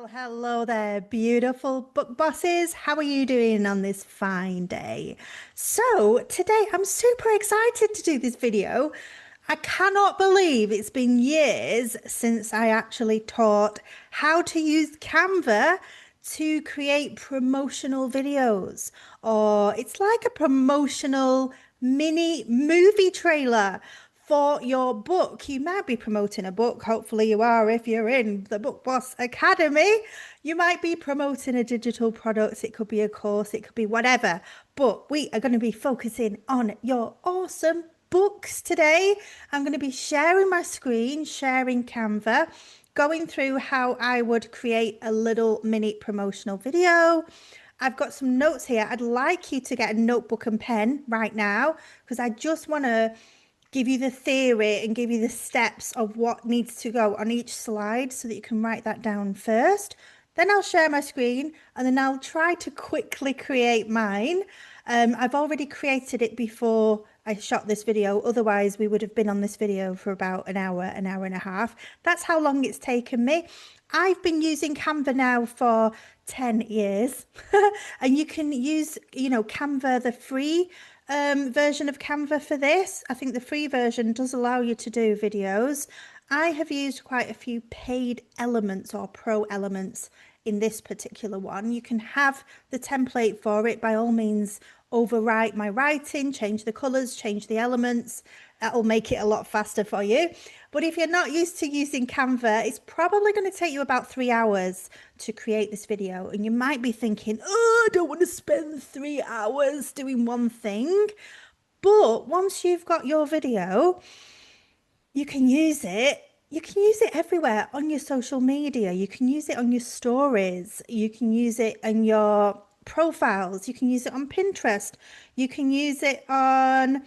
Well, hello there, beautiful book bosses. How are you doing on this fine day? So, today I'm super excited to do this video. I cannot believe it's been years since I actually taught how to use Canva to create promotional videos, or it's like a promotional mini movie trailer for your book. You might be promoting a book. Hopefully, you are if you're in the Book Boss Academy. You might be promoting a digital product. It could be a course, it could be whatever. But we are going to be focusing on your awesome books today. I'm going to be sharing my screen, sharing Canva, going through how I would create a little mini promotional video. I've got some notes here. I'd like you to get a notebook and pen right now because I just want to give you the theory and give you the steps of what needs to go on each slide so that you can write that down first. Then I'll share my screen and then I'll try to quickly create mine. I've already created it before I shot this video. Otherwise, we would have been on this video for about an hour and a half. That's how long it's taken me. I've been using Canva now for 10 years and you can use, Canva, the free version of Canva for this. I think the free version does allow you to do videos. I have used quite a few paid elements or pro elements in this particular one. You can have the template for it. By all means, overwrite my writing, change the colors, change the elements. That'll make it a lot faster for you. But if you're not used to using Canva, it's probably going to take you about 3 hours to create this video. And you might be thinking, oh, I don't want to spend 3 hours doing one thing. But once you've got your video, you can use it. You can use it everywhere on your social media. You can use it on your stories. You can use it in your profiles. You can use it on Pinterest. You can use it on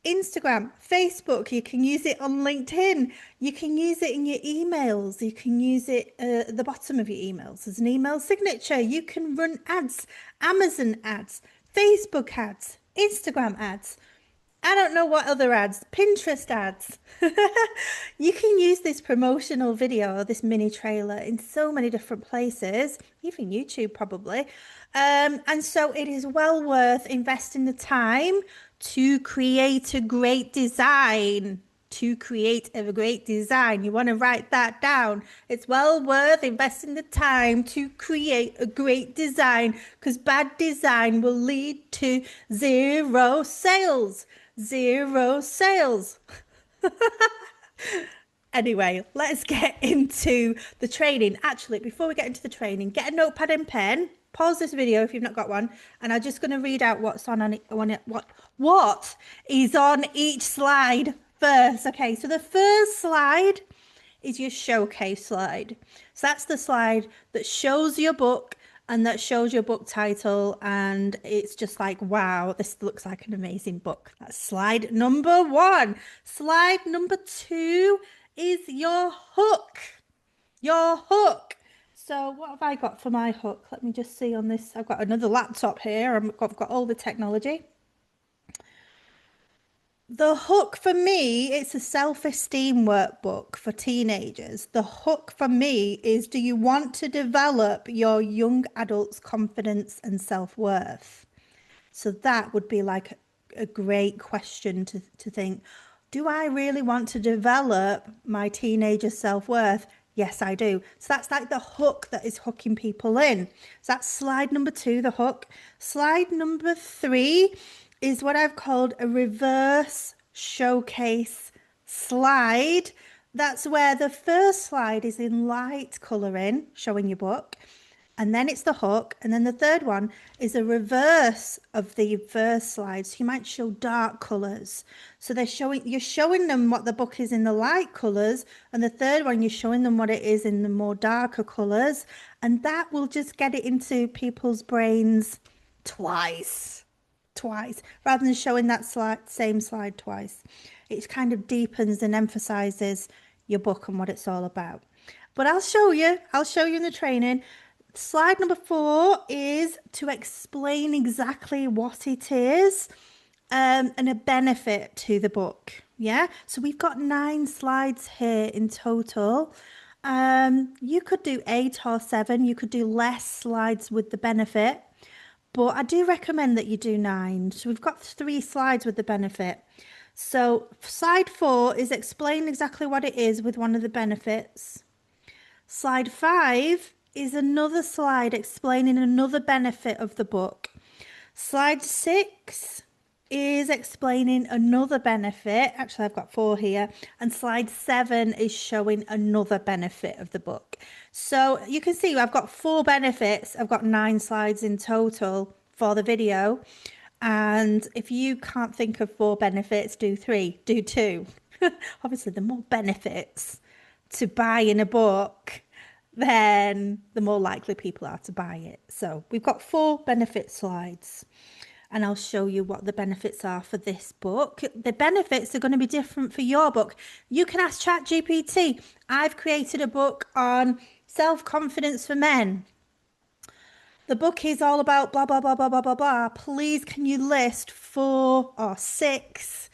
Instagram, Facebook. You can use it on LinkedIn. You can use it in your emails. You can use it at the bottom of your emails as an email signature. You can run ads, Amazon ads, Facebook ads, Instagram ads. I don't know what other ads, Pinterest ads. You can use this promotional video, this mini trailer in so many different places, even YouTube probably. And so it is well worth investing the time to create a great design. To create a great design. You want to write that down. It's well worth investing the time to create a great design because bad design will lead to zero sales. Zero sales. Anyway, let's get into the training. Actually, before we get into the training, get a notepad and pen. Pause this video if you've not got one, and I'm just going to read out what's on it, what is on each slide first. Okay, so the first slide is your showcase slide. So that's the slide that shows your book and that shows your book title, and it's just like, wow, this looks like an amazing book. That's slide number one. Slide number two is your hook. Your hook. So what have I got for my hook? Let me just see on this. I've got another laptop here. I've got all the technology. The hook for me, it's a self-esteem workbook for teenagers. The hook for me is, do you want to develop your young adult's confidence and self-worth? So that would be like a great question to think, do I really want to develop my teenager self-worth? Yes, I do. So that's like the hook that is hooking people in. So that's slide number two, the hook. Slide number three is what I've called a reverse showcase slide. That's where the first slide is in light colouring, showing your book. And then it's the hook. And then the third one is a reverse of the first slide. So you might show dark colours. So you're showing them what the book is in the light colours. And the third one, you're showing them what it is in the more darker colours. And that will just get it into people's brains twice, rather than showing that same slide twice. It kind of deepens and emphasizes your book and what it's all about. But I'll show you in the training. Slide number four is to explain exactly what it is and a benefit to the book. Yeah, so we've got 9 slides here in total. You could do 8 or 7. You could do less slides with the benefit, but I do recommend that you do 9. So we've got 3 slides with the benefit. So slide 4 is explain exactly what it is with one of the benefits. Slide 5 is another slide explaining another benefit of the book. Slide 6 is explaining another benefit. Actually, I've got 4 here. And slide 7 is showing another benefit of the book. So you can see I've got 4 benefits. I've got 9 slides in total for the video. And if you can't think of 4 benefits, do 3, do 2. Obviously, the more benefits to buy in a book, then the more likely people are to buy it. So we've got 4 benefit slides, and I'll show you what the benefits are for this book. The benefits are going to be different for your book. You can ask ChatGPT. I've created a book on self-confidence for men. The book is all about blah, blah, blah, blah, blah, blah, blah. Please, can you list 4 or 6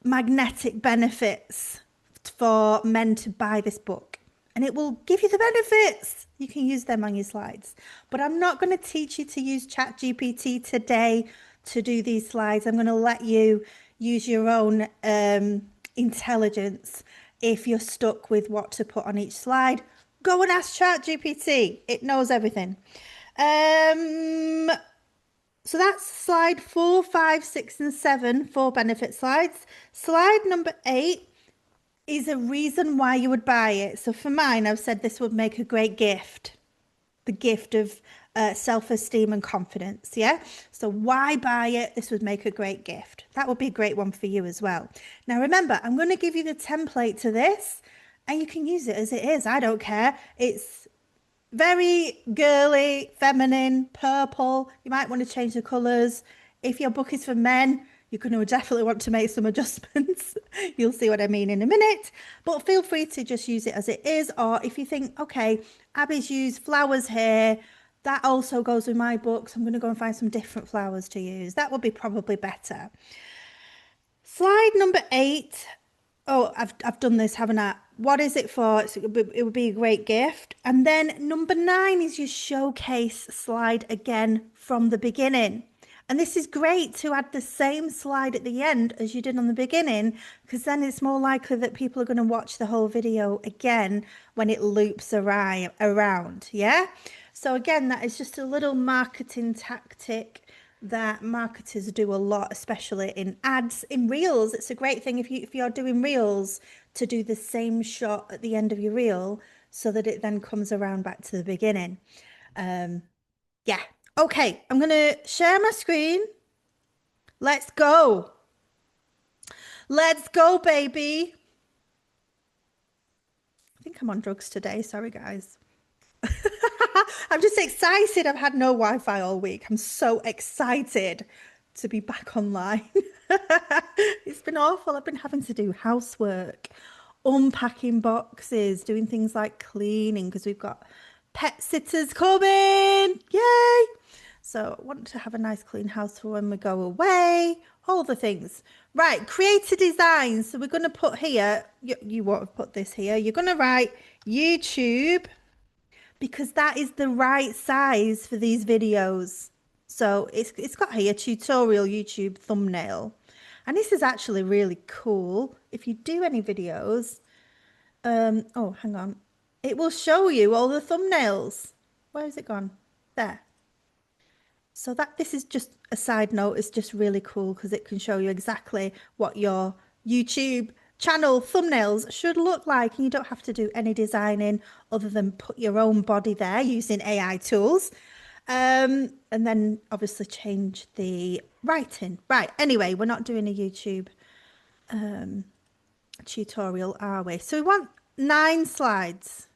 magnetic benefits for men to buy this book? And it will give you the benefits. You can use them on your slides. But I'm not going to teach you to use ChatGPT today to do these slides. I'm going to let you use your own intelligence. If you're stuck with what to put on each slide, go and ask ChatGPT. It knows everything. So that's slide 4, 5, 6, and 7, 4 benefit slides. Slide number 8 is a reason why you would buy it. So for mine, I've said this would make a great gift. The gift of self-esteem and confidence. Yeah. So why buy it? This would make a great gift. That would be a great one for you as well. Now, remember, I'm going to give you the template to this and you can use it as it is. I don't care. It's very girly, feminine, purple. You might want to change the colours. If your book is for men, you're going to definitely want to make some adjustments. You'll see what I mean in a minute. But feel free to just use it as it is. Or if you think, okay, Abby's used flowers here, that also goes with my book. So I'm going to go and find some different flowers to use. That would be probably better. Slide number 8. Oh, I've done this, haven't I? What is it for? It would be a great gift. And then number 9 is your showcase slide again from the beginning. And this is great to add the same slide at the end as you did on the beginning, because then it's more likely that people are going to watch the whole video again when it loops around. Yeah. So again, that is just a little marketing tactic that marketers do a lot, especially in ads, in reels. It's a great thing if you're doing reels to do the same shot at the end of your reel so that it then comes around back to the beginning. Yeah. Okay, I'm going to share my screen. Let's go. Let's go, baby. I think I'm on drugs today. Sorry, guys. I'm just excited. I've had no Wi-Fi all week. I'm so excited to be back online. It's been awful. I've been having to do housework, unpacking boxes, doing things like cleaning because we've got pet sitters coming. Yay! So I want to have a nice clean house for when we go away, all the things. Right, create a design. So we're going to put here, you won't have put this here. You're going to write YouTube because that is the right size for these videos. So it's got here tutorial YouTube thumbnail. And this is actually really cool. If you do any videos, oh, hang on. It will show you all the thumbnails. Where has it gone? There. So this is just a side note. It's just really cool because it can show you exactly what your YouTube channel thumbnails should look like. And you don't have to do any designing other than put your own body there using AI tools. And then obviously change the writing. Right. Anyway, we're not doing a YouTube tutorial, are we? So we want 9 slides.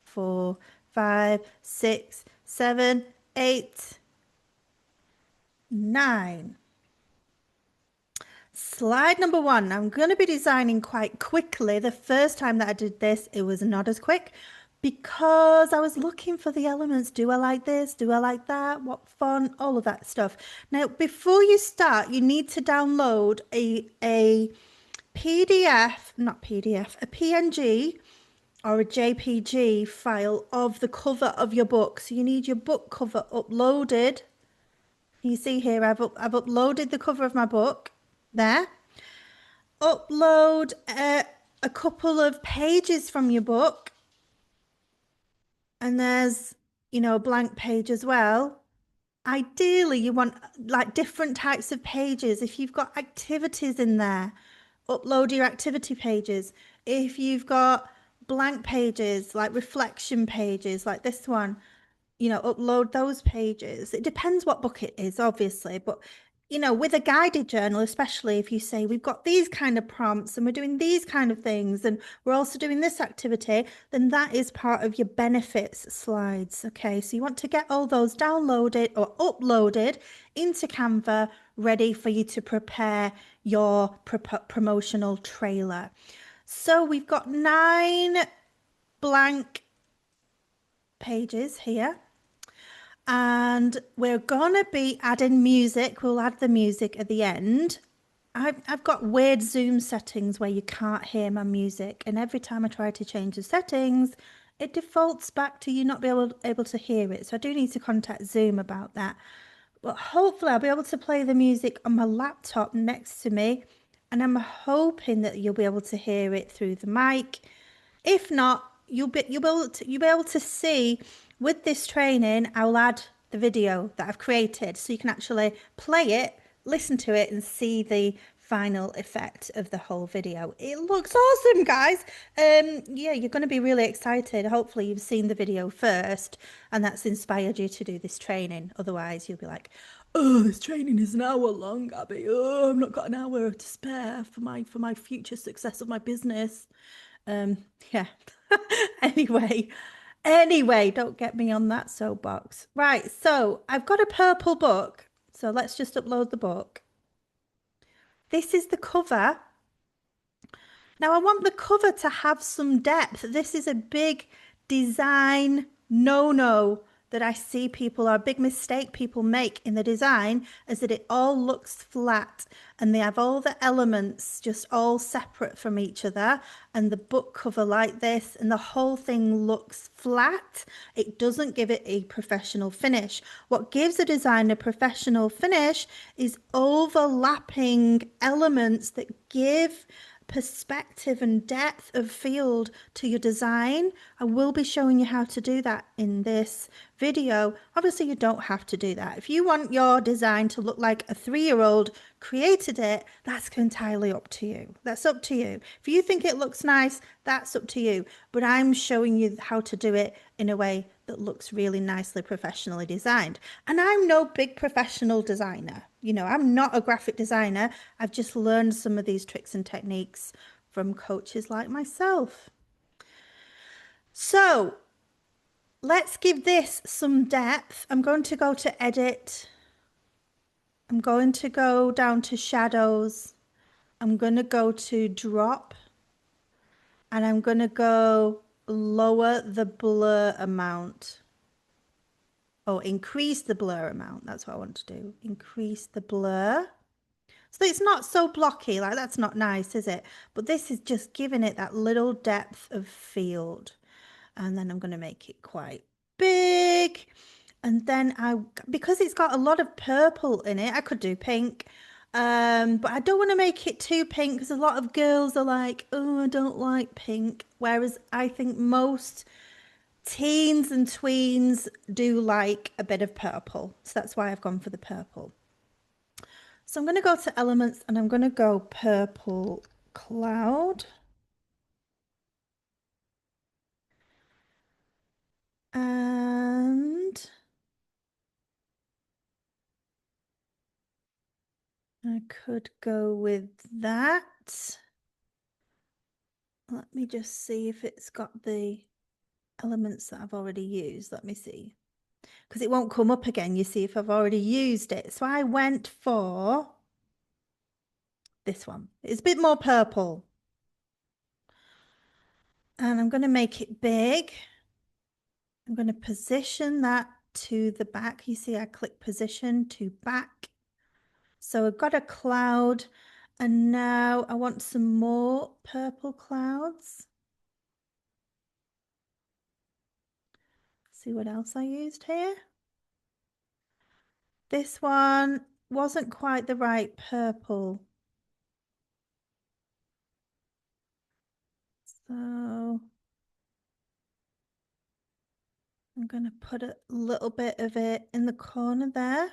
4, 5, 6, 7, 8, 9. Slide number 1. I'm going to be designing quite quickly. The first time that I did this, it was not as quick because I was looking for the elements. Do I like this? Do I like that? What font? All of that stuff. Now, before you start, you need to download a PDF, not PDF, a PNG or a JPG file of the cover of your book. So you need your book cover uploaded. You see here, I've uploaded the cover of my book there. Upload a couple of pages from your book, and there's, a blank page as well. Ideally, you want like different types of pages. If you've got activities in there, upload your activity pages. If you've got blank pages, like reflection pages, like this one, upload those pages. It depends what book it is, obviously, but with a guided journal, especially if you say we've got these kind of prompts and we're doing these kind of things and we're also doing this activity, then that is part of your benefits slides. Okay, so you want to get all those downloaded or uploaded into Canva, ready for you to prepare your promotional trailer. So we've got 9 blank pages here. And we're gonna be adding music. We'll add the music at the end. I've got weird Zoom settings where you can't hear my music, and every time I try to change the settings, it defaults back to you not be able to hear it. So I do need to contact Zoom about that. But hopefully I'll be able to play the music on my laptop next to me, and I'm hoping that you'll be able to hear it through the mic. If not, you'll be able to see with this training. I'll add the video that I've created so you can actually play it, listen to it, and see the final effect of the whole video. It looks awesome, guys. Yeah, you're going to be really excited. Hopefully you've seen the video first and that's inspired you to do this training. Otherwise you'll be like, oh, this training is an hour long, Abby. Oh, I've not got an hour to spare for my future success of my business. Yeah. Anyway, don't get me on that soapbox. Right, so I've got a purple book. So let's just upload the book. This is the cover. Now I want the cover to have some depth. This is a big design no-no that I see people, or a big mistake people make in the design, is that it all looks flat and they have all the elements just all separate from each other, and the book cover like this, and the whole thing looks flat. It doesn't give it a professional finish. What gives a design a professional finish is overlapping elements that give perspective and depth of field to your design. I will be showing you how to do that in this video. Obviously, you don't have to do that. If you want your design to look like a 3-year-old created it, that's entirely up to you. That's up to you. If you think it looks nice, that's up to you. But I'm showing you how to do it in a way that looks really nicely professionally designed. And I'm no big professional designer. I'm not a graphic designer. I've just learned some of these tricks and techniques from coaches like myself. So let's give this some depth. I'm going to go to edit. I'm going to go down to shadows. I'm going to go to drop, and I'm going to go lower the blur amount. Oh, increase the blur amount. That's what I want to do. Increase the blur. So it's not so blocky, like that's not nice, is it? But this is just giving it that little depth of field. And then I'm going to make it quite big. And then because it's got a lot of purple in it, I could do pink. But I don't want to make it too pink because a lot of girls are like, oh, I don't like pink. Whereas I think most teens and tweens do like a bit of purple. So that's why I've gone for the purple. So I'm going to go to elements and I'm going to go purple cloud. And I could go with that. Let me just see if it's got the elements that I've already used. Let me see. Because it won't come up again, you see, if I've already used it. So I went for this one. It's a bit more purple. And I'm going to make it big. I'm going to position that to the back. You see, I click position to back. So I've got a cloud, and now I want some more purple clouds. See what else I used here. This one wasn't quite the right purple. So I'm going to put a little bit of it in the corner there.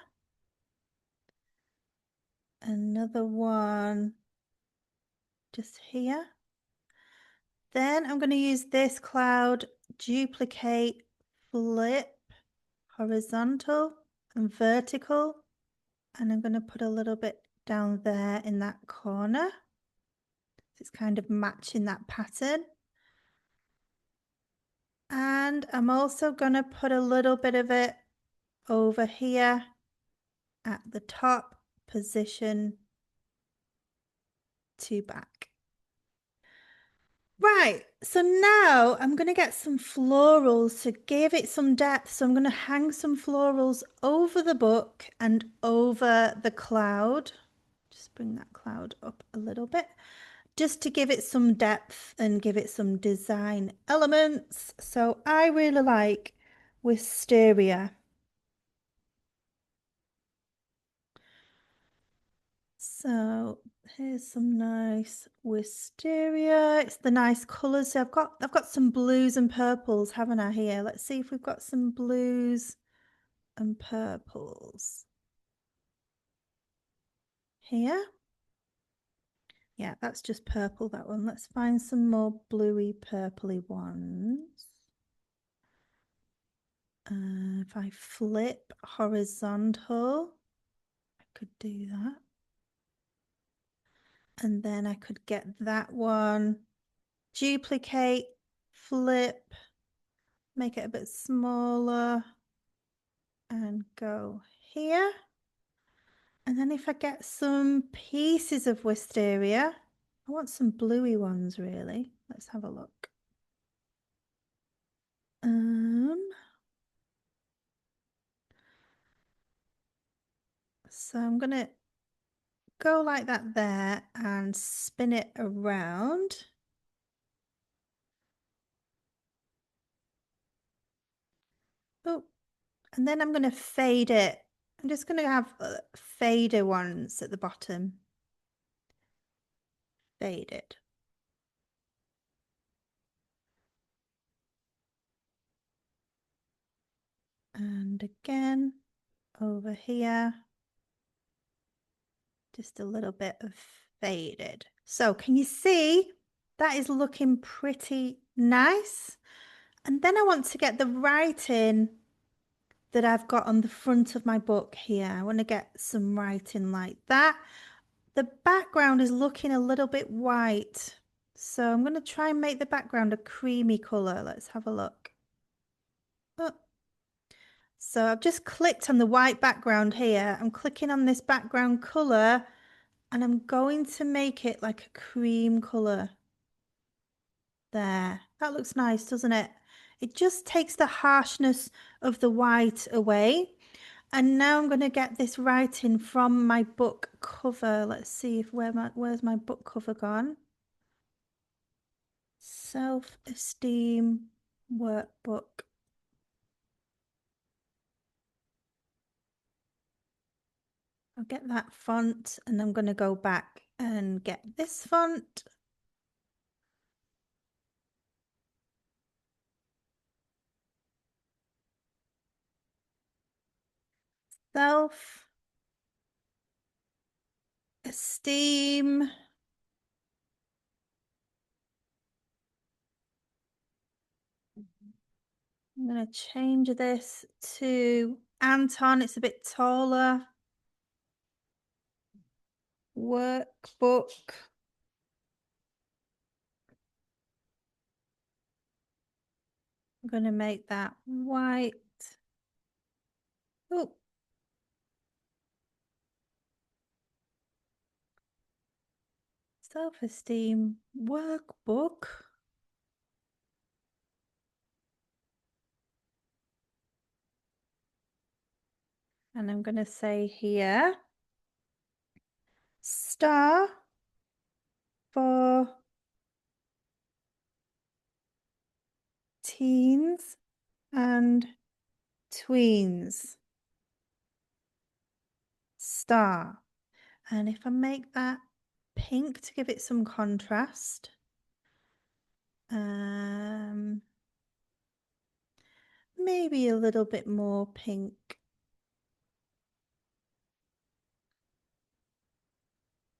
Another one just here. Then I'm going to use this cloud, duplicate, flip, horizontal and vertical. And I'm going to put a little bit down there in that corner. It's kind of matching that pattern. And I'm also going to put a little bit of it over here at the top position to back. Right, so now I'm going to get some florals to give it some depth. So I'm going to hang some florals over the book and over the cloud. Just bring that cloud up a little bit, just to give it some depth and give it some design elements. So I really like wisteria. So here's some nice wisteria. It's the nice colours. So I've got some blues and purples, haven't I, here? Let's see if we've got some blues and purples. Here. Yeah, that's just purple, that one. Let's find some more bluey, purpley ones. If I flip horizontal, I could do that. And then I could get that one, duplicate, flip, make it a bit smaller and go here. And then if I get some pieces of wisteria, I want some bluey ones really. Let's have a look. So I'm gonna go like that there and spin it around. Oh, and then I'm going to fade it. I'm just going to have fader ones at the bottom. Faded. And again, over here, just a little bit of faded. So can you see that is looking pretty nice? And then I want to get the writing that I've got on the front of my book here. I want to get some writing like that. The background is looking a little bit white. So I'm going to try and make the background a creamy colour. Let's have a look. Oh. So I've just clicked on the white background here. I'm clicking on this background colour and I'm going to make it like a cream colour. There. That looks nice, doesn't it? It just takes the harshness of the white away. And now I'm going to get this writing from my book cover. Let's see if where's my book cover gone? Self-esteem workbook. I'll get that font and I'm going to go back and get this font. Self-esteem. I'm going to change this to Anton. It's a bit taller. Workbook. I'm going to make that white. Oh. Self-esteem workbook. And I'm going to say here, star for teens and tweens, star. And if I make that pink to give it some contrast, maybe a little bit more pink.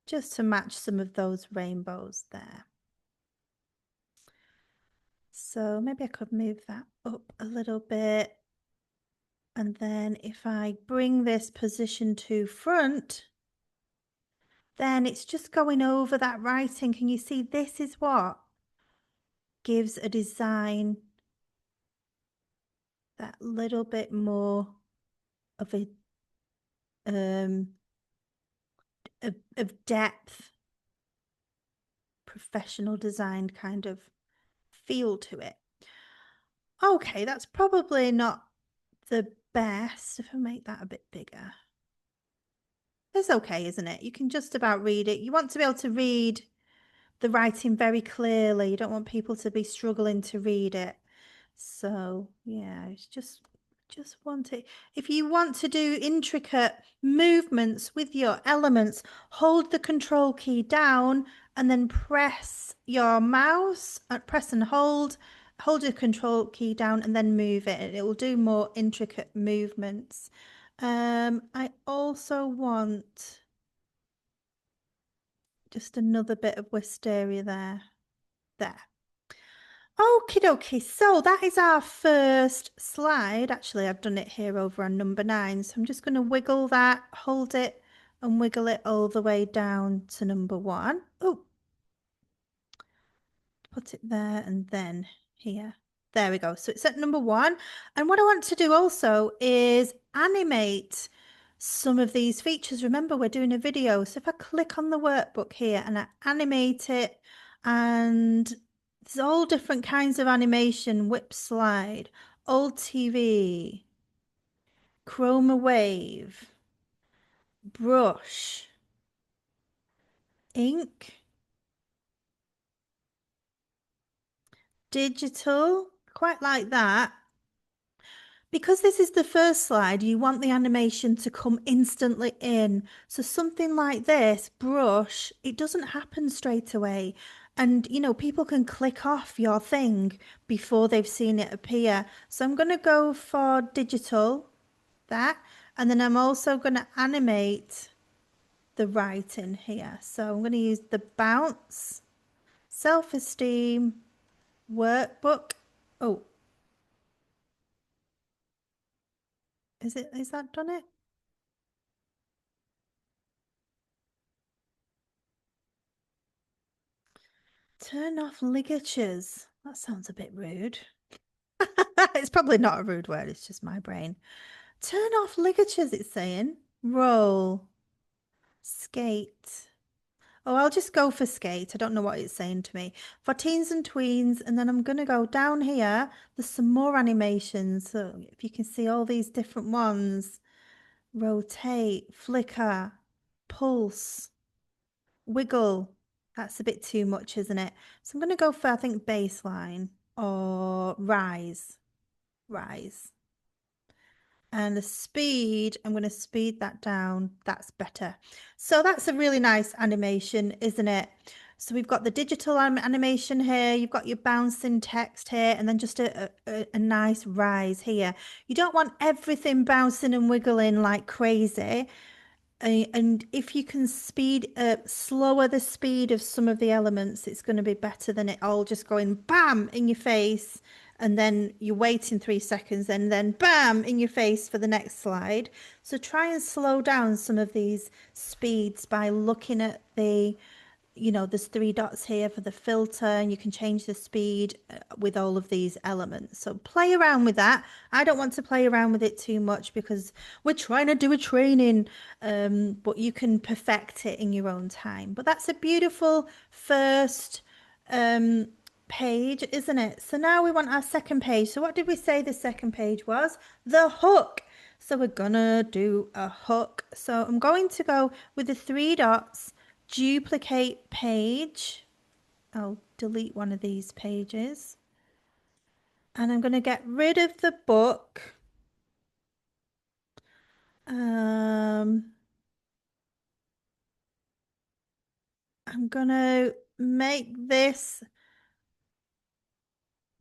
Just to match some of those rainbows there. So maybe I could move that up a little bit. And then if I bring this position to front, then it's just going over that writing. Can you see this is what gives a design that little bit more of a of depth, professional design kind of feel to it. Okay, that's probably not the best. If I make that a bit bigger, it's okay, isn't it? You can just about read it. You want to be able to read the writing very clearly. You don't want people to be struggling to read it. So yeah, it's just want it. If you want to do intricate movements with your elements, hold the control key down and then press your mouse, press and hold your control key down and then move it. It will do more intricate movements. I also want just another bit of wisteria there. Okie dokie, so that is our first slide. Actually, I've done it here over on number 9. So I'm just going to wiggle that, hold it, and wiggle it all the way down to number 1. Oh, put it there and then here. There we go. So it's at number 1. And what I want to do also is animate some of these features. Remember, we're doing a video. So if I click on the workbook here and I animate it, and there's all different kinds of animation: whip slide, old TV, chroma wave, brush, ink, digital, quite like that. Because this is the first slide, you want the animation to come instantly in. So something like this, brush, it doesn't happen straight away. And, you know, people can click off your thing before they've seen it appear. So I'm going to go for digital, that. And then I'm also going to animate the writing here. So I'm going to use the bounce, self-esteem, workbook. Oh, is that done it? Turn off ligatures. That sounds a bit rude. It's probably not a rude word, it's just my brain. Turn off ligatures, it's saying. Roll. Skate. Oh, I'll just go for skate. I don't know what it's saying to me. For teens and tweens, and then I'm going to go down here. There's some more animations. So if you can see all these different ones. Rotate, flicker, pulse, wiggle. That's a bit too much, isn't it? So I'm going to go for, I think, baseline or rise. Rise. And the speed, I'm going to speed that down. That's better. So that's a really nice animation, isn't it? So we've got the digital animation here. You've got your bouncing text here, and then just a nice rise here. You don't want everything bouncing and wiggling like crazy. And if you can slower the speed of some of the elements, it's going to be better than it all just going bam in your face, and then you're waiting 3 seconds, and then bam in your face for the next slide. So try and slow down some of these speeds by looking at there's 3 dots here for the filter, and you can change the speed with all of these elements. So play around with that. I don't want to play around with it too much because we're trying to do a training, but you can perfect it in your own time. But that's a beautiful first page, isn't it? So now we want our second page. So what did we say the second page was? The hook. So we're gonna do a hook. So I'm going to go with the 3 dots, duplicate page. I'll delete one of these pages. And I'm going to get rid of the book. Um, I'm gonna make this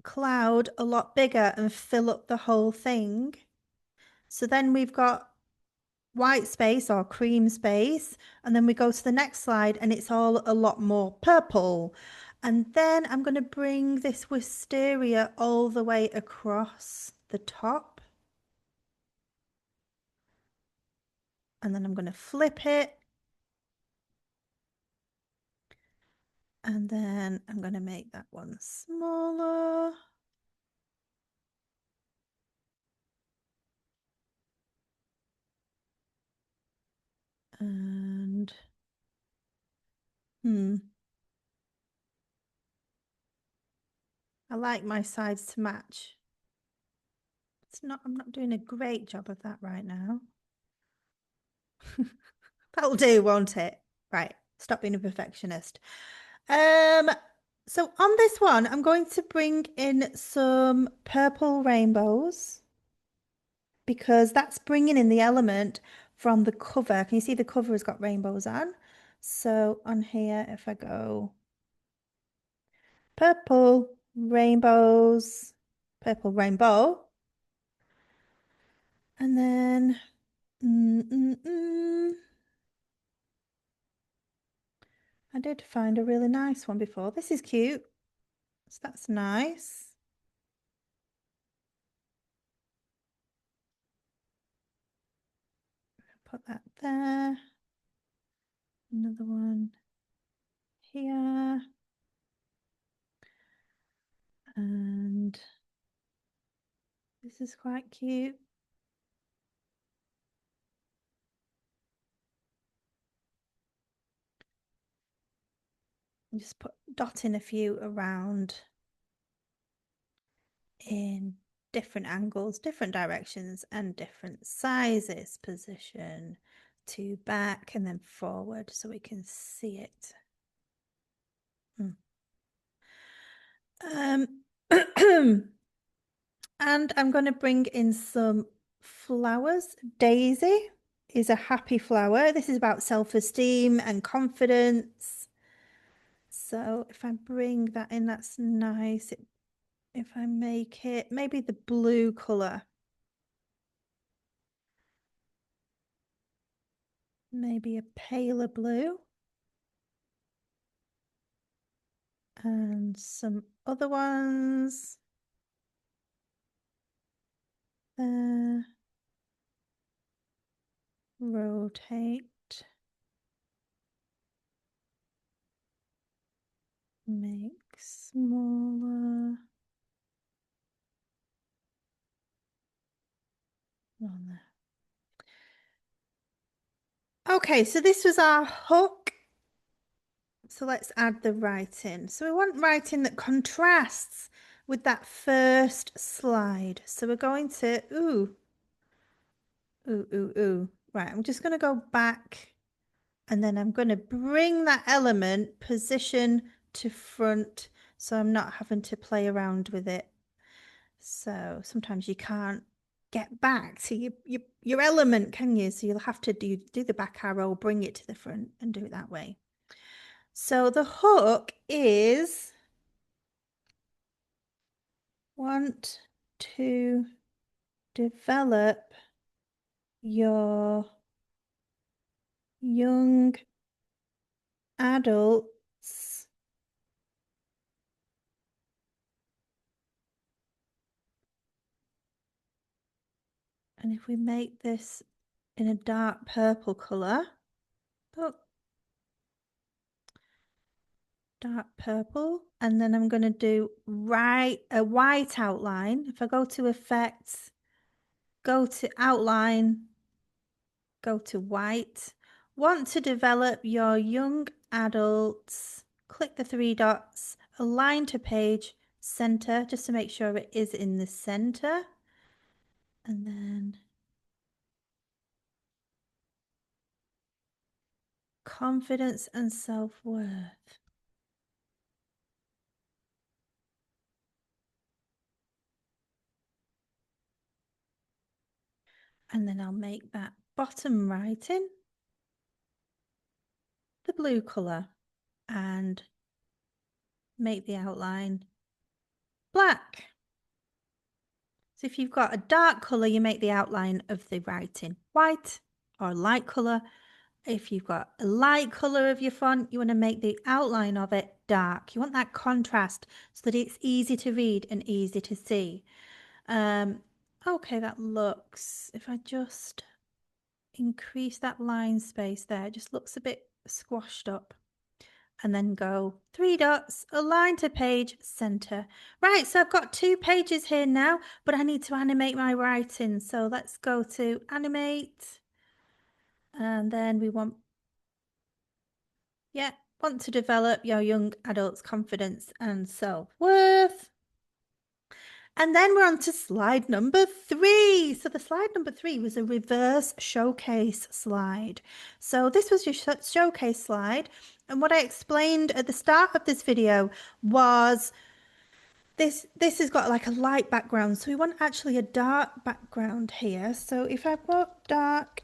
cloud a lot bigger and fill up the whole thing. So then we've got white space or cream space, and then we go to the next slide and it's all a lot more purple. And then I'm going to bring this wisteria all the way across the top. And then I'm going to flip it. And then I'm going to make that one smaller. And I like my sides to match. I'm not doing a great job of that right now. That'll do, won't it? Right, stop being a perfectionist. So on this one, I'm going to bring in some purple rainbows because that's bringing in the element from the cover. Can you see the cover has got rainbows on? So on here, if I go purple rainbows, purple rainbow, and then I did find a really nice one before. This is cute. So that's nice. Put that there. Another one here. And this is quite cute. Just dotting a few around in different angles, different directions, and different sizes. Position to back and then forward so we can see it. And I'm going to bring in some flowers. Daisy is a happy flower. This is about self-esteem and confidence. So if I bring that in, that's nice. If I make it maybe the blue color, maybe a paler blue, and some other ones there. Rotate, make smaller. On there. Okay, so this was our hook. So let's add the writing. So we want writing that contrasts with that first slide. So we're going to, ooh. Right, I'm just going to go back and then I'm going to bring that element position to front so I'm not having to play around with it. So sometimes you can't get back to your element, can you? So you'll have to do the back arrow, bring it to the front and do it that way. So the hook is want to develop your young adults and if we make this in a dark purple color, oh, dark purple, and then I'm going to do a white outline. If I go to effects, go to outline, go to white. Want to develop your young adults, click the three dots, align to page, center, just to make sure it is in the center. And then confidence and self-worth. And then I'll make that bottom writing, the blue colour, and make the outline black. So if you've got a dark colour, you make the outline of the writing white, or a light colour. If you've got a light colour of your font, you want to make the outline of it dark. You want that contrast so that it's easy to read and easy to see. Okay, that looks, if I just increase that line space there, it just looks a bit squashed up. And then go 3 dots, align to page, center. Right, so I've got 2 pages here now, but I need to animate my writing. So let's go to animate. And then we want to develop your young adult's confidence and self-worth. And then we're on to slide number 3. So the slide number 3 was a reverse showcase slide. So this was your showcase slide. And what I explained at the start of this video was this has got like a light background. So we want actually a dark background here. So if I put dark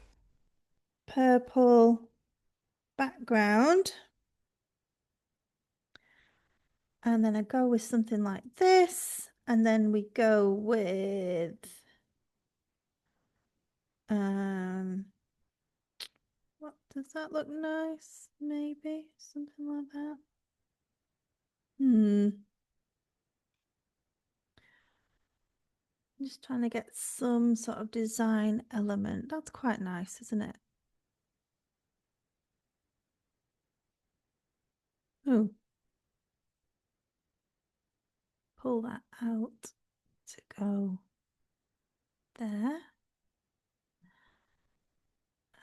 purple background, and then I go with something like this, and then we go with what does that look nice? Maybe something like that. I'm just trying to get some sort of design element. That's quite nice, isn't it? Oh, pull that out to go there.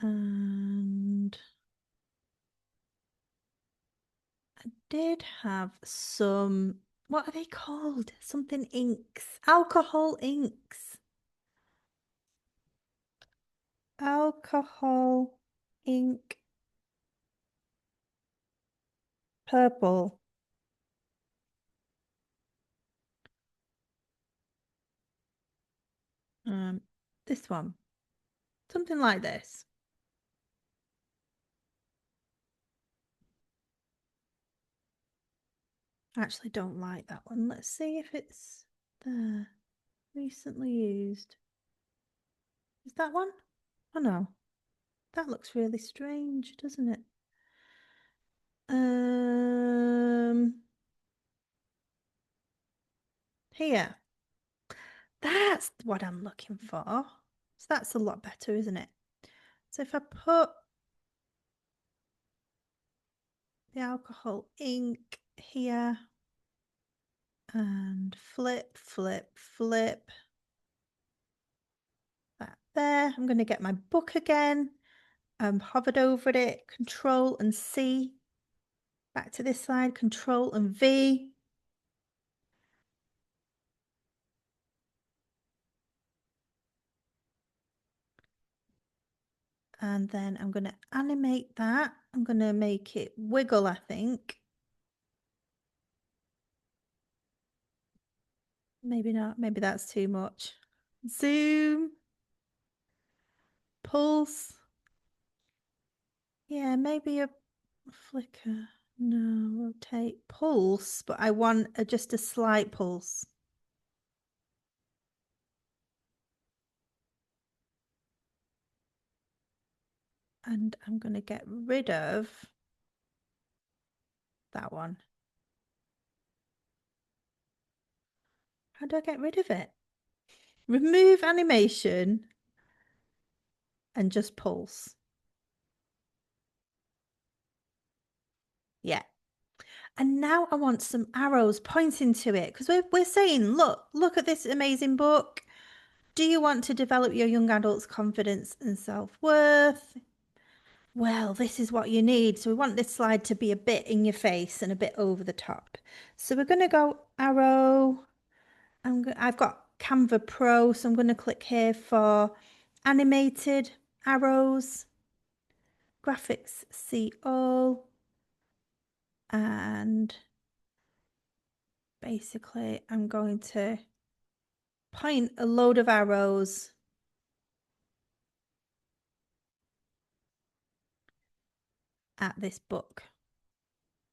And I did have some, what are they called? Something inks, alcohol inks. Alcohol ink purple. This one, something like this. I actually don't like that one. Let's see if it's there. Recently used. Is that one? Oh no. That looks really strange, doesn't it? Here. That's what I'm looking for. So that's a lot better, isn't it? So if I put the alcohol ink here and flip, flip, flip that there. I'm going to get my book again. Hovered over it, Control and C. Back to this side, Control and V. And then I'm going to animate that. I'm going to make it wiggle, I think. Maybe not. Maybe that's too much. Zoom. Pulse. Yeah, maybe a flicker. No, rotate. Pulse, but I want just a slight pulse. And I'm going to get rid of that one. How do I get rid of it? Remove animation and just pulse. Yeah. And now I want some arrows pointing to it because we're saying, look at this amazing book. Do you want to develop your young adult's confidence and self-worth? Well, this is what you need. So we want this slide to be a bit in your face and a bit over the top. So we're going to go arrow. I've got Canva Pro, so I'm going to click here for animated arrows, graphics, see all, and basically I'm going to point a load of arrows at this book.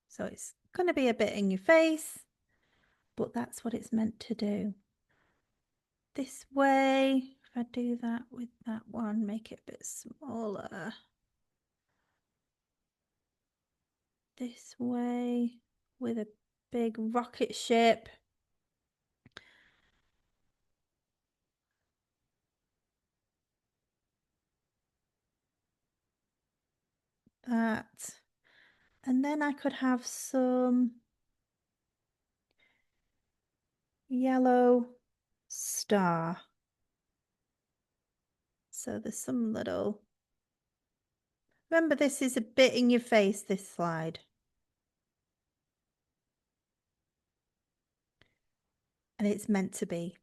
So it's going to be a bit in your face, but that's what it's meant to do. This way, if I do that with that one, make it a bit smaller. This way with a big rocket ship. That. And then I could have some yellow star. So there's some little, remember this is a bit in your face, this slide. And it's meant to be.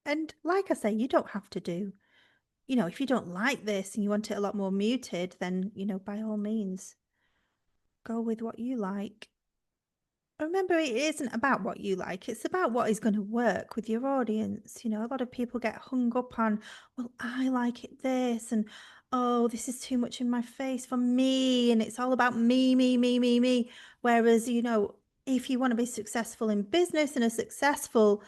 And like I say, you don't have to do, if you don't like this and you want it a lot more muted, then, by all means, go with what you like. Remember, it isn't about what you like, it's about what is going to work with your audience. A lot of people get hung up on, well, I like it this, and oh, this is too much in my face for me, and it's all about me, me, me, me, me. Whereas, if you want to be successful in business and a successful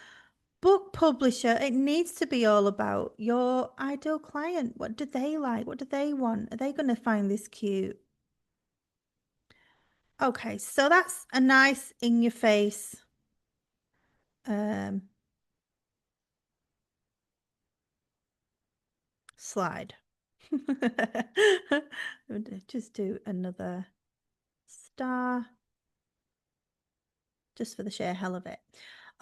book publisher, it needs to be all about your ideal client. What do they like? What do they want? Are they going to find this cute? Okay, so that's a nice in your face um, slide. Just do another star just for the sheer hell of it.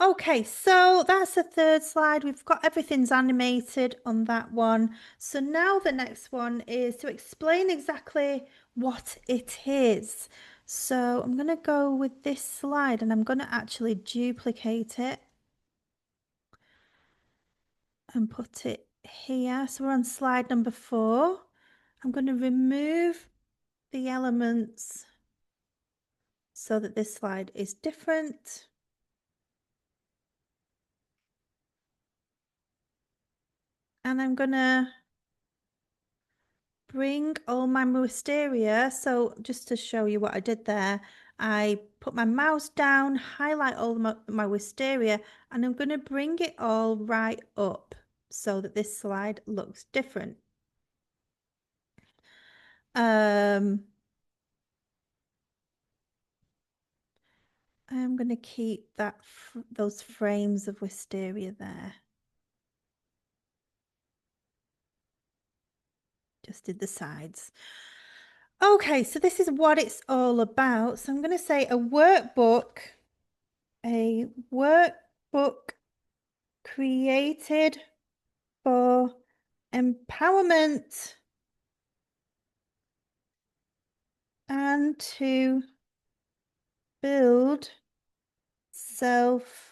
Okay, so that's the third slide. We've got everything's animated on that one. So now the next one is to explain exactly what it is. So I'm going to go with this slide and I'm going to actually duplicate it and put it here. So we're on slide number 4. I'm going to remove the elements so that this slide is different. And I'm going to bring all my wisteria. So just to show you what I did there, I put my mouse down, highlight all my wisteria, and I'm going to bring it all right up so that this slide looks different. I'm going to keep those frames of wisteria there. Just did the sides. Okay, so this is what it's all about. So I'm going to say a workbook created for empowerment and to build self-esteem.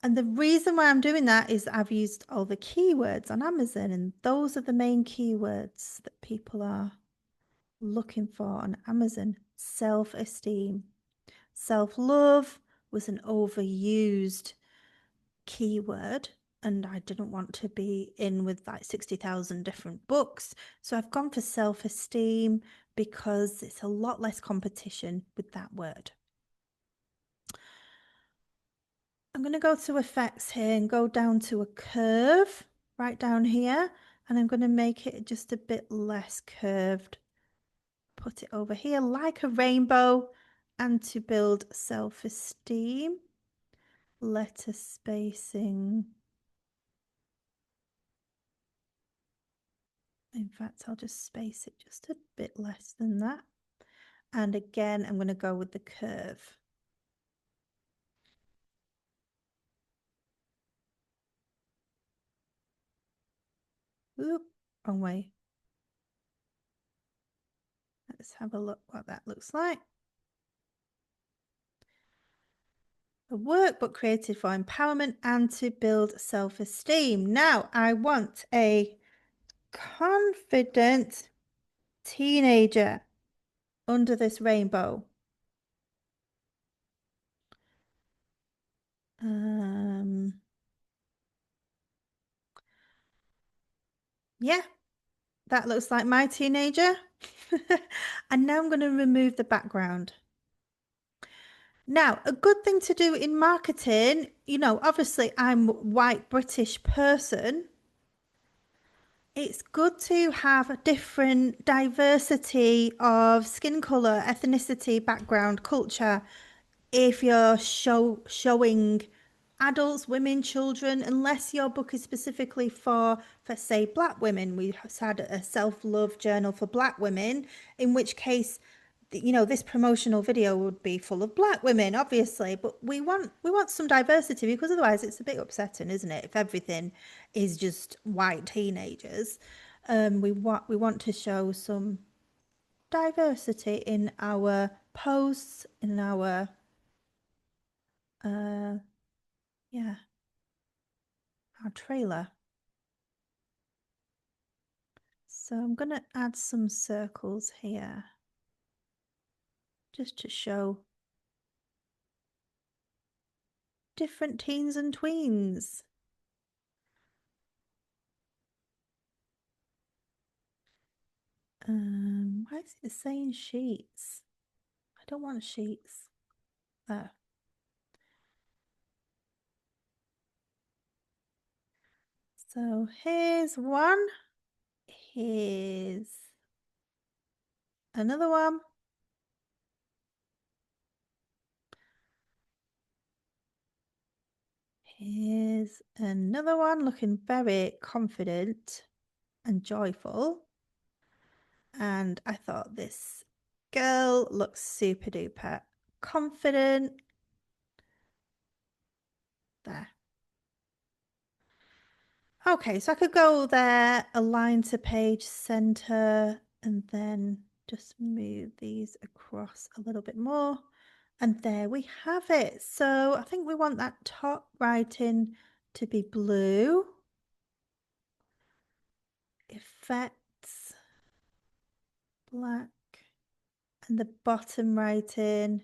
And the reason why I'm doing that is I've used all the keywords on Amazon, and those are the main keywords that people are looking for on Amazon. Self-esteem. Self-love was an overused keyword, and I didn't want to be in with like 60,000 different books. So I've gone for self-esteem because it's a lot less competition with that word. I'm going to go to effects here and go down to a curve right down here, and I'm going to make it just a bit less curved. Put it over here like a rainbow, and to build self-esteem, letter spacing. In fact, I'll just space it just a bit less than that. And again, I'm going to go with the curve. Oop, wrong way. Let's have a look what that looks like. A workbook created for empowerment and to build self-esteem. Now, I want a confident teenager under this rainbow. Yeah, That looks like my teenager. And now I'm going to remove the background. Now, a good thing to do in marketing, obviously I'm a white British person. It's good to have a different diversity of skin color, ethnicity, background, culture if you're showing adults, women, children, unless your book is specifically for say black women. We had a self-love journal for black women, in which case this promotional video would be full of black women, obviously, but we want some diversity, because otherwise it's a bit upsetting, isn't it, if everything is just white teenagers. We want to show some diversity in our posts, in our yeah, our trailer. So I'm going to add some circles here just to show different teens and tweens. Why is it saying sheets? I don't want sheets. There. So here's one. Here's another one. Here's another one looking very confident and joyful. And I thought this girl looks super duper confident. There. Okay, so I could go there, align to page center, and then just move these across a little bit more. And there we have it. So I think we want that top writing to be blue. Effects, black, and the bottom writing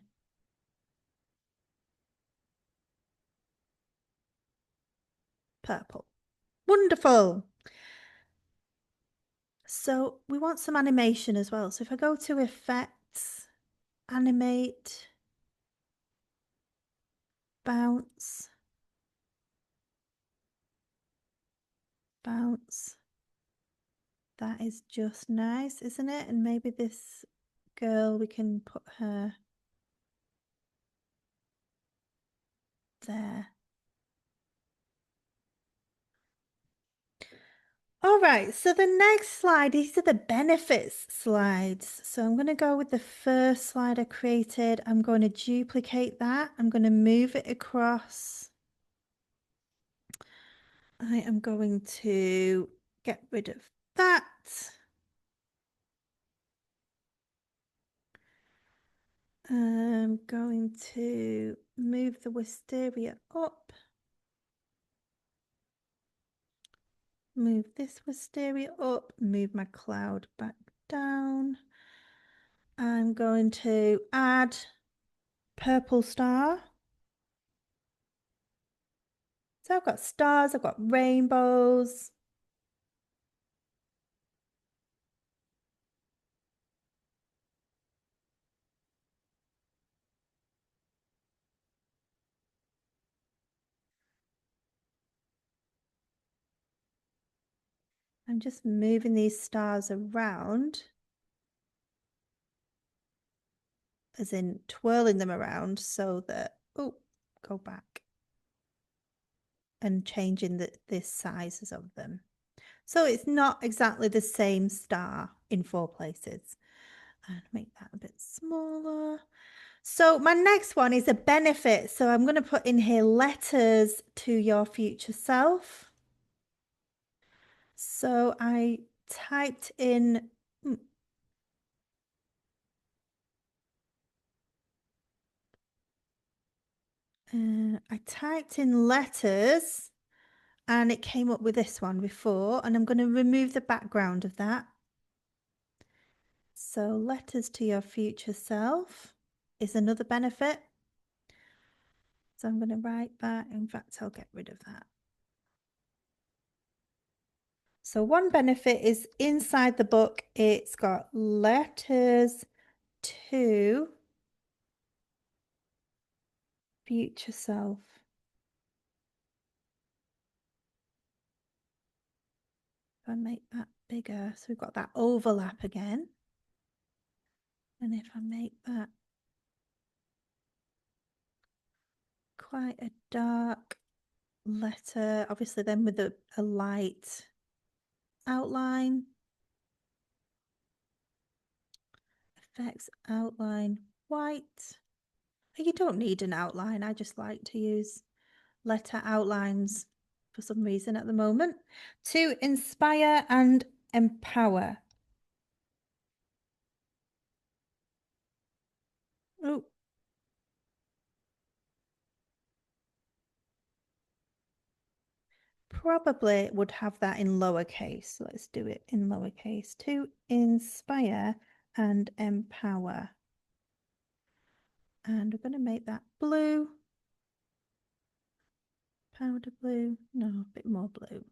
purple. Wonderful. So we want some animation as well. So if I go to effects, animate, bounce, bounce. That is just nice, isn't it? And maybe this girl, we can put her there. All right, so the next slide, these are the benefits slides. So I'm going to go with the first slide I created. I'm going to duplicate that. I'm going to move it across. I am going to get rid of that. I'm going to move the wisteria up. Move this wisteria up, move my cloud back down. I'm going to add purple star. So I've got stars, I've got rainbows. I'm just moving these stars around, as in twirling them around so that, oh, go back, and changing the sizes of them. So it's not exactly the same star in 4 places. And make that a bit smaller. So my next one is a benefit. So I'm going to put in here letters to your future self. So I typed in, I typed in letters, and it came up with this one before, and I'm going to remove the background of that. So letters to your future self is another benefit. So I'm going to write that. In fact, I'll get rid of that. So one benefit is inside the book, it's got letters to future self. If I make that bigger, so we've got that overlap again. And if I make that quite a dark letter, obviously then with a light outline, effects outline white. You don't need an outline. I just like to use letter outlines for some reason at the moment. To inspire and empower. Oh, probably would have that in lowercase. So let's do it in lowercase. To inspire and empower. And we're going to make that blue. Powder blue. No, a bit more blue. A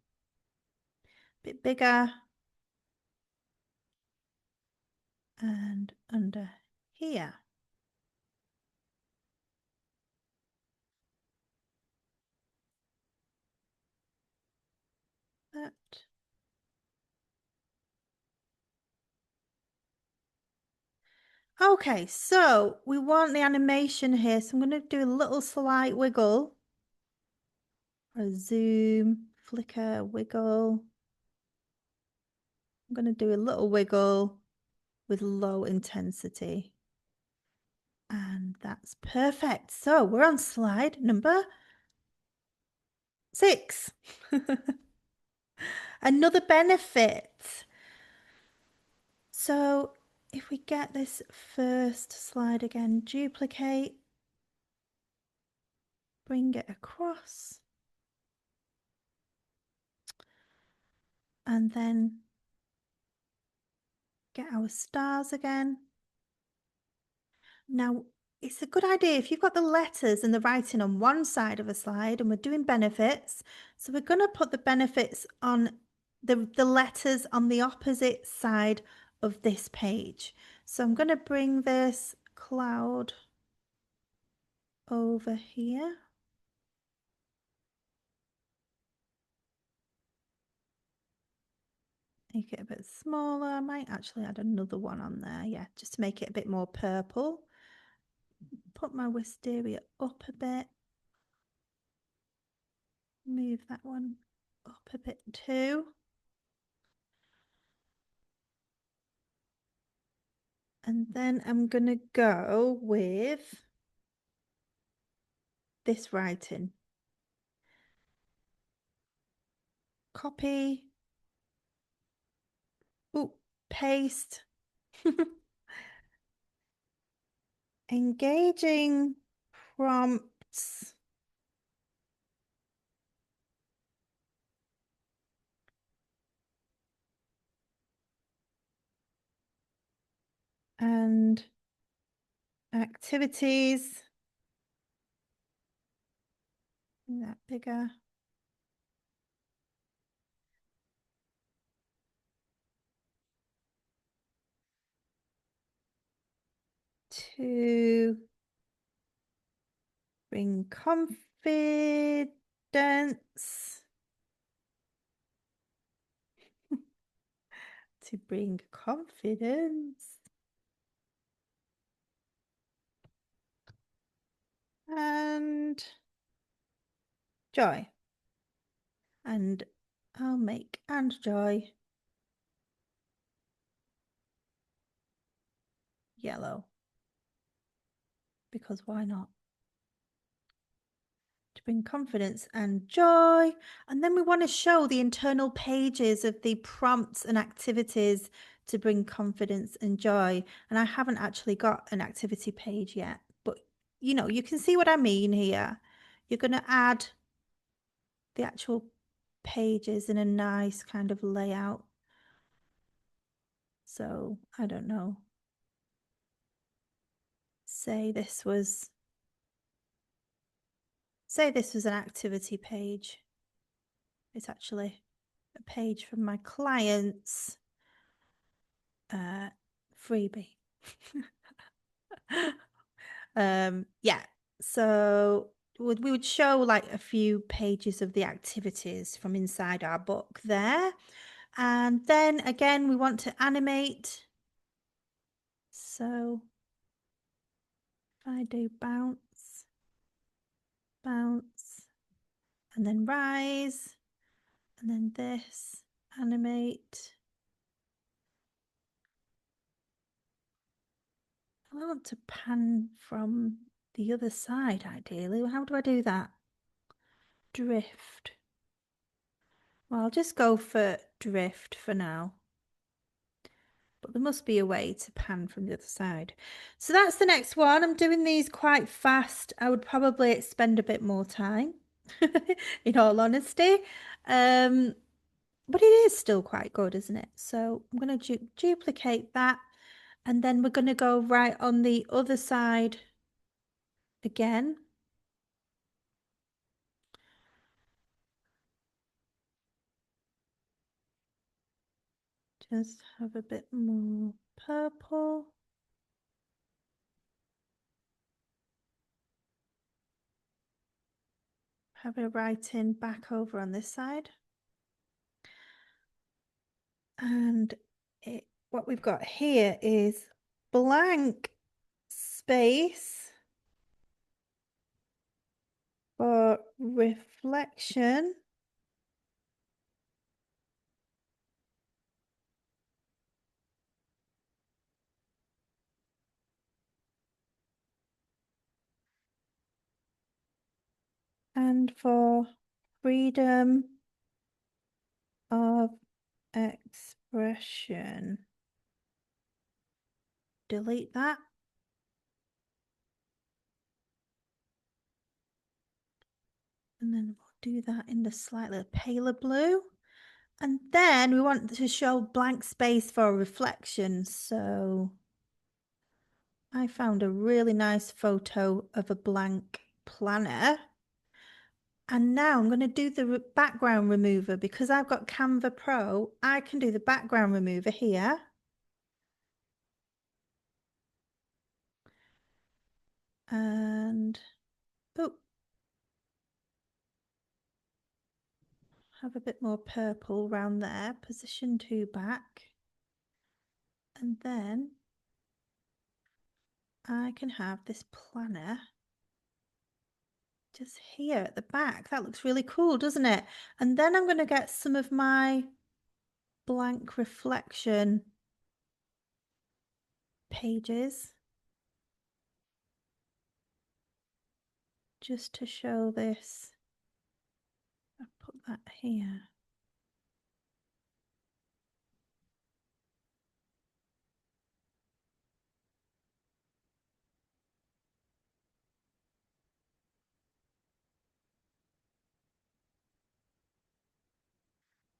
bit bigger. And under here. That. Okay, so we want the animation here. So I'm going to do a little slight wiggle. Or zoom, flicker, wiggle. I'm going to do a little wiggle with low intensity. And that's perfect. So we're on slide number 6. Another benefit. So if we get this first slide again, duplicate, bring it across, and then get our stars again. Now, it's a good idea if you've got the letters and the writing on one side of a slide and we're doing benefits. So we're going to put the benefits on the letters on the opposite side of this page. So I'm going to bring this cloud over here. Make it a bit smaller. I might actually add another one on there. Yeah, just to make it a bit more purple. Put my wisteria up a bit. Move that one up a bit too. And then I'm going to go with this writing. Copy. Ooh, paste. Engaging prompts. And activities. Make that bigger. To bring confidence. To bring confidence. And joy. And I'll make and joy yellow. Because why not? To bring confidence and joy. And then we want to show the internal pages of the prompts and activities to bring confidence and joy. And I haven't actually got an activity page yet, but you know, you can see what I mean here. You're going to add the actual pages in a nice kind of layout. So I don't know. Say this was an activity page. It's actually a page from my client's freebie. Yeah, so we would show like a few pages of the activities from inside our book there. And then again, we want to animate. So if I do bounce, bounce, and then rise, and then this, animate. I want to pan from the other side, ideally. How do I do that? Drift. Well, I'll just go for drift for now. But there must be a way to pan from the other side. So that's the next one. I'm doing these quite fast. I would probably spend a bit more time, in all honesty. But it is still quite good, isn't it? So I'm going to duplicate that. And then we're going to go right on the other side again. Just have a bit more purple. Have a writing back over on this side. And what we've got here is blank space for reflection. And for freedom of expression. Delete that. And then we'll do that in the slightly paler blue. And then we want to show blank space for reflection. So I found a really nice photo of a blank planner. And now I'm going to do the background remover because I've got Canva Pro. I can do the background remover here. And oh, have a bit more purple around there. Position 2 back. And then I can have this planner just here at the back. That looks really cool, doesn't it? And then I'm going to get some of my blank reflection pages just to show this. I'll put that here.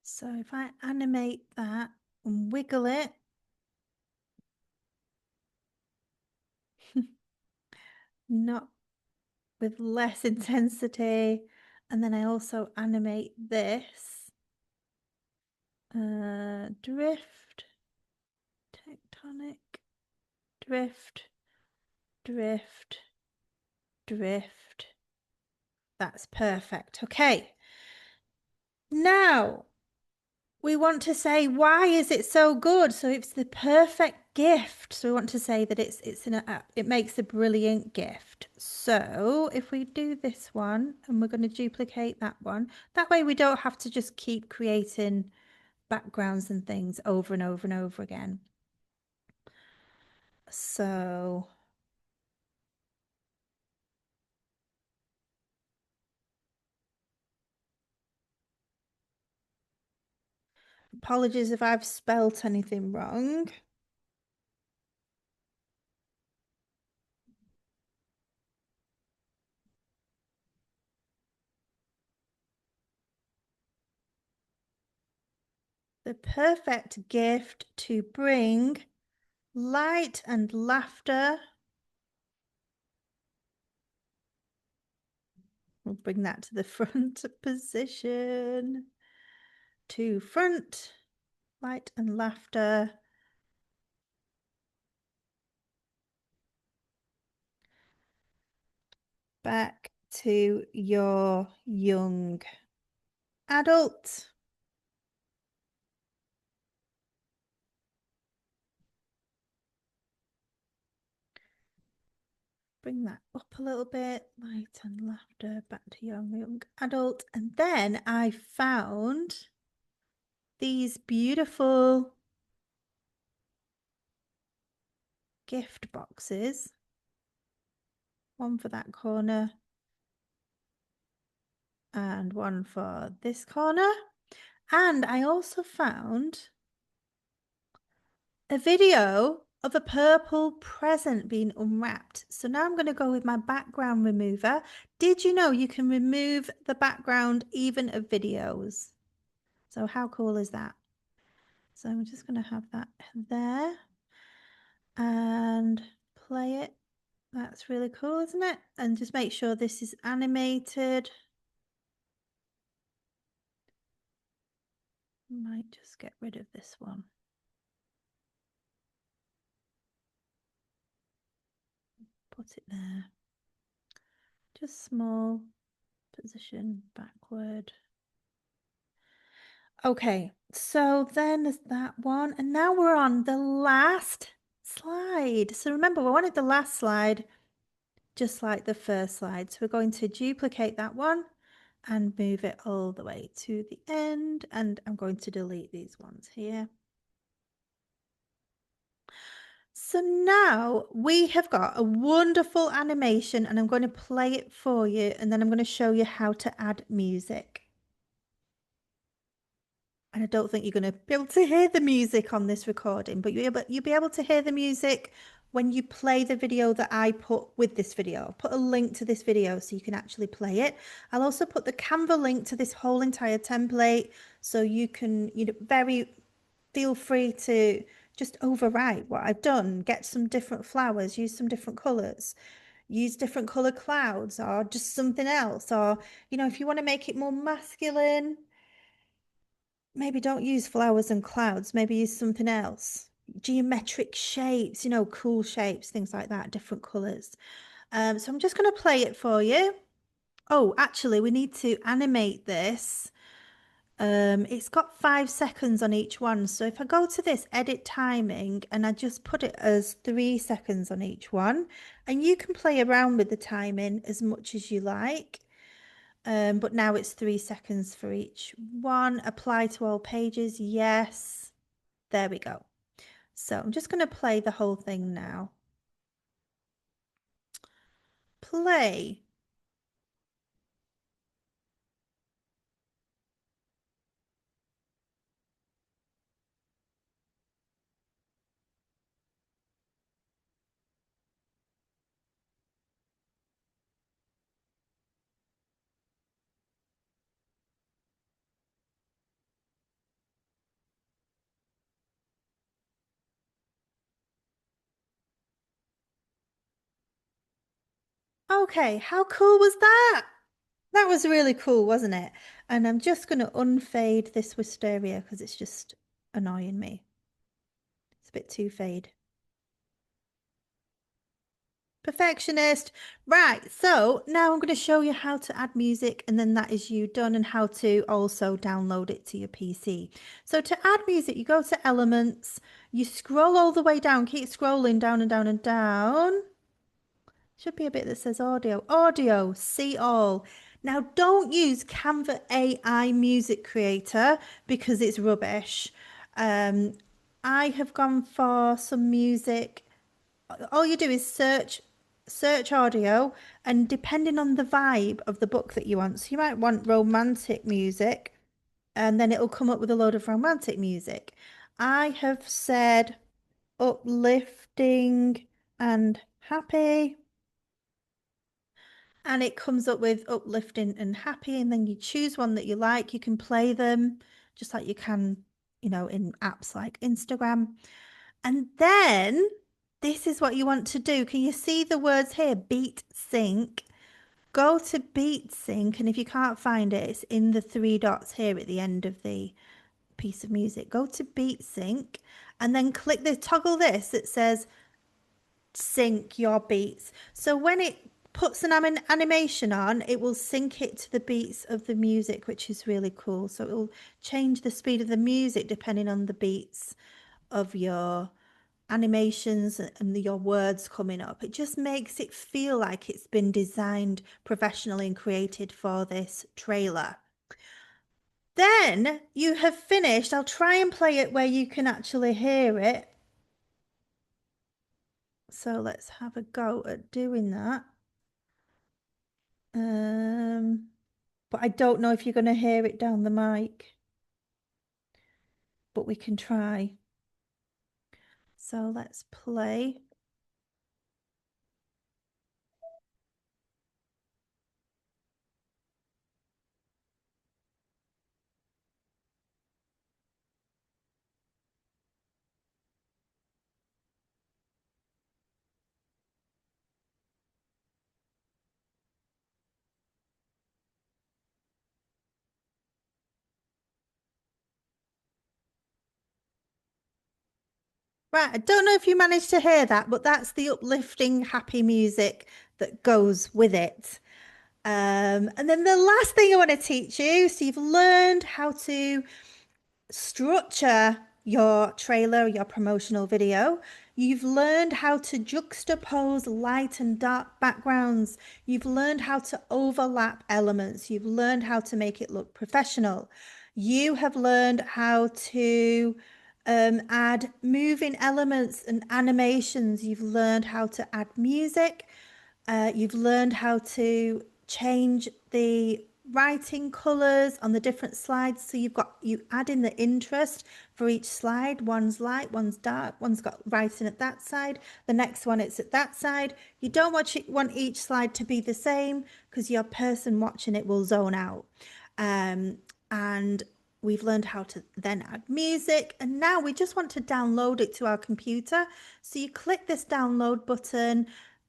So if I animate that and wiggle it, not with less intensity, and then I also animate this, drift, tectonic, drift, drift, drift. That's perfect. Okay. Now we want to say, why is it so good? So it's the perfect gift. So we want to say that it makes a brilliant gift. So if we do this one and we're going to duplicate that one, that way we don't have to just keep creating backgrounds and things over and over and over again. So apologies if I've spelt anything wrong. The perfect gift to bring light and laughter. We'll bring that to the front position. to front, light and laughter. Back to your young adult. Bring that up a little bit, light and laughter, back to young adult. And then I found these beautiful gift boxes. One for that corner and one for this corner. And I also found a video of a purple present being unwrapped. So now I'm going to go with my background remover. Did you know you can remove the background even of videos? So how cool is that? So I'm just going to have that there and play it. That's really cool, isn't it? And just make sure this is animated. Might just get rid of this one. Put it there. Just small, position backward. Okay, so then there's that one. And now we're on the last slide. So remember, we wanted the last slide just like the first slide. So we're going to duplicate that one and move it all the way to the end. And I'm going to delete these ones here. So now we have got a wonderful animation and I'm going to play it for you and then I'm going to show you how to add music. And I don't think you're going to be able to hear the music on this recording, but you'll be able to hear the music when you play the video that I put with this video. I'll put a link to this video so you can actually play it. I'll also put the Canva link to this whole entire template so you can, feel free to just overwrite what I've done, get some different flowers, use some different colors, use different color clouds or just something else. Or, if you want to make it more masculine, maybe don't use flowers and clouds, maybe use something else. Geometric shapes, cool shapes, things like that, different colors. So I'm just going to play it for you. Oh, actually, we need to animate this. It's got 5 seconds on each one. So if I go to this edit timing and I just put it as 3 seconds on each one, and you can play around with the timing as much as you like. But now it's 3 seconds for each one. Apply to all pages. Yes. There we go. So I'm just going to play the whole thing now. Play. Okay, how cool was that? That was really cool, wasn't it? And I'm just going to unfade this wisteria because it's just annoying me. It's a bit too fade. Perfectionist. Right, so now I'm going to show you how to add music and then that is you done and how to also download it to your PC. So to add music, you go to Elements, you scroll all the way down, keep scrolling down and down and down. Should be a bit that says audio. Audio, see all. Now don't use Canva AI Music Creator because it's rubbish. I have gone for some music. All you do is search audio and depending on the vibe of the book that you want. So you might want romantic music and then it'll come up with a load of romantic music. I have said uplifting and happy. And it comes up with uplifting and happy. And then you choose one that you like. You can play them just like you can, in apps like Instagram. And then this is what you want to do. Can you see the words here? Beat sync. go to Beat Sync, and if you can't find it, it's in the three dots here at the end of the piece of music. Go to Beat Sync and then click the toggle this that says sync your beats. So when it puts an animation on, it will sync it to the beats of the music, which is really cool. So it will change the speed of the music depending on the beats of your animations and your words coming up. It just makes it feel like it's been designed professionally and created for this trailer. Then you have finished. I'll try and play it where you can actually hear it. So let's have a go at doing that. But I don't know if you're going to hear it down the mic, but we can try. So let's play. Right, I don't know if you managed to hear that, but that's the uplifting, happy music that goes with it. And then the last thing I want to teach you, so you've learned how to structure your trailer, your promotional video. You've learned how to juxtapose light and dark backgrounds. You've learned how to overlap elements. You've learned how to make it look professional. You have learned how to add moving elements and animations. You've learned how to add music. You've learned how to change the writing colors on the different slides. So you add in the interest for each slide. One's light, one's dark, one's got writing at that side. The next one, it's at that side. You don't want each slide to be the same because your person watching it will zone out. And we've learned how to then add music, and now we just want to download it to our computer. So you click this download button,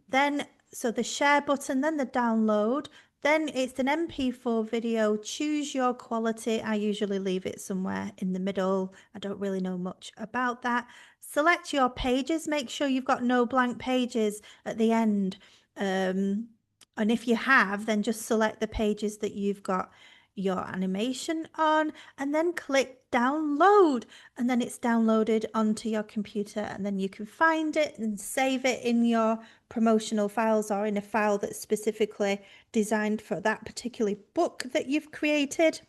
then so the share button, then the download, then it's an MP4 video. Choose your quality. I usually leave it somewhere in the middle. I don't really know much about that. Select your pages. Make sure you've got no blank pages at the end. And if you have, then just select the pages that you've got your animation on, and then click download, and then it's downloaded onto your computer, and then you can find it and save it in your promotional files or in a file that's specifically designed for that particular book that you've created,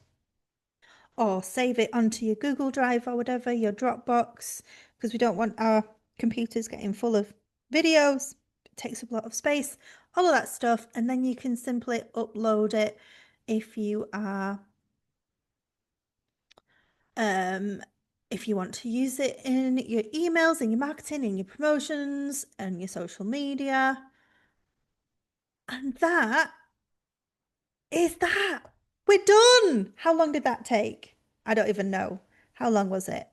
or save it onto your Google Drive or whatever, your Dropbox, because we don't want our computers getting full of videos. It takes up a lot of space, all of that stuff, and then you can simply upload it if you are if you want to use it in your emails, in your marketing, in your promotions, and your social media. And that is that. We're done. How long did that take? I don't even know. How long was it?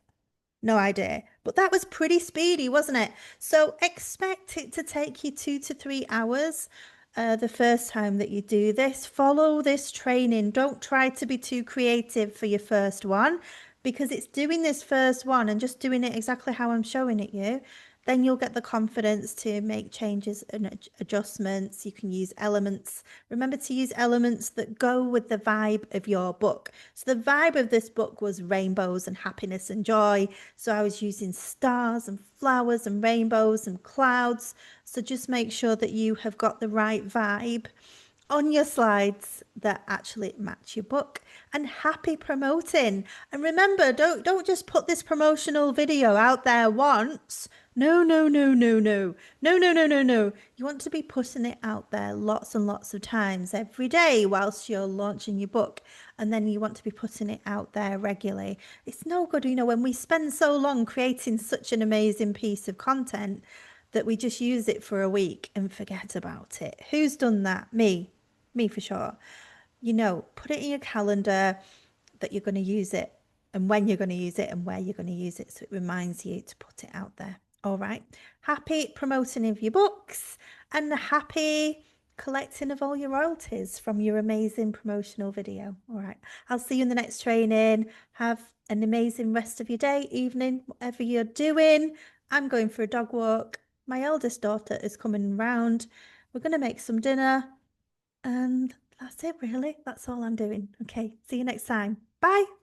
No idea. But that was pretty speedy, wasn't it? So expect it to take you 2 to 3 hours the first time that you do this. Follow this training. Don't try to be too creative for your first one, because it's doing this first one and just doing it exactly how I'm showing it you. Then you'll get the confidence to make changes and adjustments. You can use elements. Remember to use elements that go with the vibe of your book. So the vibe of this book was rainbows and happiness and joy. So I was using stars and flowers and rainbows and clouds. So just make sure that you have got the right vibe on your slides that actually match your book. And happy promoting. And remember, don't just put this promotional video out there once. No, no, no, no, no. No, no, no, no, no. You want to be putting it out there lots and lots of times every day whilst you're launching your book. And then you want to be putting it out there regularly. It's no good, when we spend so long creating such an amazing piece of content that we just use it for a week and forget about it. Who's done that? Me for sure. Put it in your calendar that you're going to use it, and when you're going to use it, and where you're going to use it, so it reminds you to put it out there. All right. Happy promoting of your books, and happy collecting of all your royalties from your amazing promotional video. All right. I'll see you in the next training. Have an amazing rest of your day, evening, whatever you're doing. I'm going for a dog walk. My eldest daughter is coming round. We're going to make some dinner. And that's it, really. That's all I'm doing. Okay. See you next time. Bye.